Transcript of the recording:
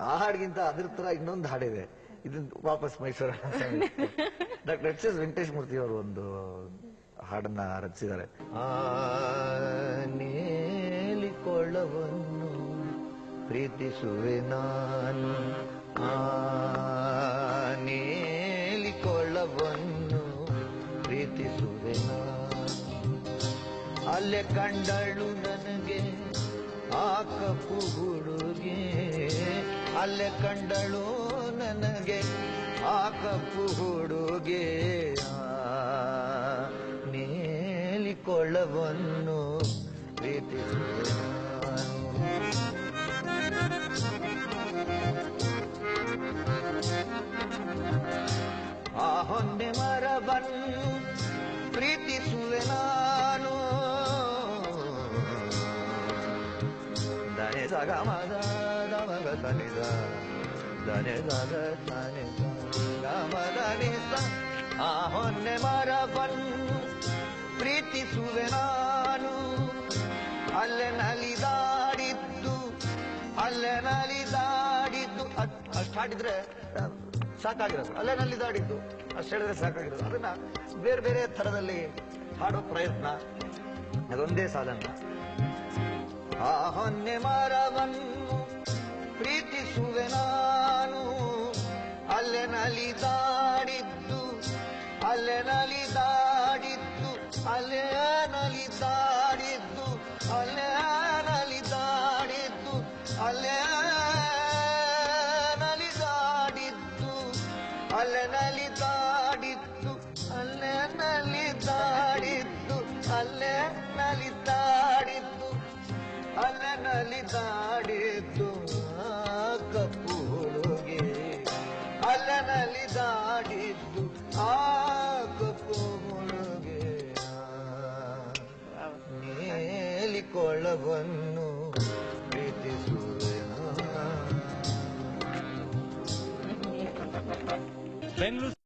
ಆ ಹಾಡಿಗಿಂತ ಅದ್ರ ತರ ಇನ್ನೊಂದು ಹಾಡಿದೆ, ಇದನ್ನ ವಾಪಸ್ Mysuru doctor H S Venkatesh Murthy ಅವರು ಒಂದು ಹಾಡನ್ನ ರಚಿಸಿದ್ದಾರೆ. ನೇಲಿಕೊಳ್ಳವನ್ನು ಪ್ರೀತಿಸುವೆ ನಾನು, ನೇಲಿಕೊಳ್ಳವನ್ನು ಪ್ರೀತಿಸುವೆ ನಾನು, ಅಲ್ಲೇ ಕಂಡಳು ನನಗೆ ಆ ಕಪ್ಪು ಹುಡುಗಿ, ಅಲ್ಲೇ ಕಂಡಳು ನನಗೆ ಆ ಕಪ್ಪು ಹುಡುಗೆ, ನೇಲಿಕೊಳ್ಳವನ್ನು ಪ್ರೀತಿಸುವೆ ನಾನು. ಆ ಹೊನ್ನೆ ಮರವನ್ನು ಪ್ರೀತಿಸುವೆ ನಾನು, ದನೆ ಸಗ ಮದ ಮಗ ತನಿದ ದನೆ ಸಗ ತನೆ ಮದನಿ ಸ. ಆ ಹೊನ್ನೆ ಮರವನ್ನು ಪ್ರೀತಿಸುವೆ ನಾನು, ಅಲ್ಲೇ ನಲಿದಾಡಿದ್ದು ಅಲ್ಲೇ ನಲಿದಾಡಿದ್ದು. ಅಷ್ಟು ಹಾಡಿದ್ರೆ ಸಾಕಾಗಿರೋದು, ಅಲ್ಲೇ ನಲಿದಾಡಿದ್ದು ಅಷ್ಟು ಹೇಳಿದ್ರೆ ಸಾಕಾಗಿರೋದು. ಅದನ್ನ ಬೇರೆ ಬೇರೆ ಥರದಲ್ಲಿ ಹಾಡೋ ಪ್ರಯತ್ನ, ಅದೊಂದೇ ಸಾಲನ್ನ. ಆ ಹೊನ್ನೆ ಮರವನ್ನು ಪ್ರೀತಿಸುವೆ ನಾನು, ಅಲ್ಲೇ ನಲಿದಾಡಿದ್ದು ಅಲ್ಲೇ ನಲಿದಾಡಿದ್ದು ಅಲ್ಲೇ ನಲಿದಾಡಿದ್ದು ಅಲ್ಲೇ ನಲಿದಾಡಿದ್ದು ಅಲ್ಲೇ ನಲಿದಾಡಿದ್ದು ಅಲ್ಲೇ ನಲಿದಾಡಿದ್ದು ಅಲ್ಲೇ ನಲಿದಾಡಿದ್ದು ಅಲ್ಲೇ ನಲಿದಾಡಿದ್ದು ಅಲ್ಲೇ ನಲಿದಾಡಿದ್ದು ಆ ಕಪ್ಪು ಹುಡುಗಿ, ಅಲ್ಲೇ ನಲಿದಾಡಿದ್ದು ಆ ಕಪ್ಪು ಹುಡುಗಿ, ನೇಲಿಕೊಳ್ಳವನ್ನು ಪ್ರೀತಿಸುವೆ ನಾನು.